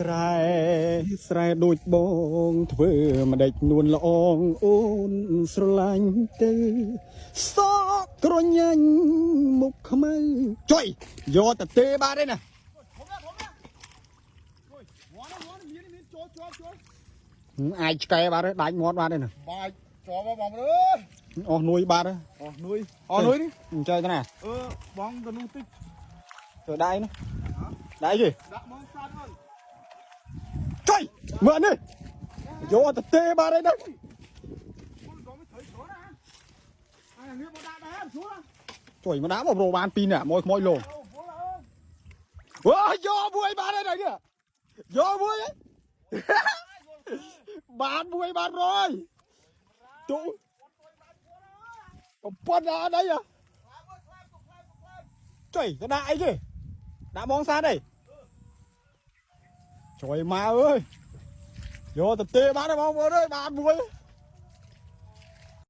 ស្រែស្រែដូចបងធ្វើមិនដេចនួនល្អងអូនស្រឡាញ់ទៅសក់ក្រញ៉ាញ់មុខខ្មៅចុយយកទៅទេបាទទេណាអាចឆ្កែបាទទេដាច់មាត់បាទទេណាបាច់ជាប់បងប្អូនអស់នួយបាទទេអស់នួយនេះអញ្ចឹងទៅណាបងទៅនោះតិចទៅដៃនោះដៃគេដាក់មកសាត់មកចុយមើលនេះយកទៅទេបាទទេណាបងមិនត្រូវចូលណាអានេះមកដាក់ដែរជួលចុយមកដាក់មកប្របាន2នាក់មកខ្មោចលោកអូយកមួយបាទទេនេះយកមួយបានមួយបានរយទូកំប៉ុនអត់អីចុយទៅដាក់អីគេដាក់បងសានអីចុយមកអើយយកទៅទេបានទេបងប្អូនអើយបានមួយ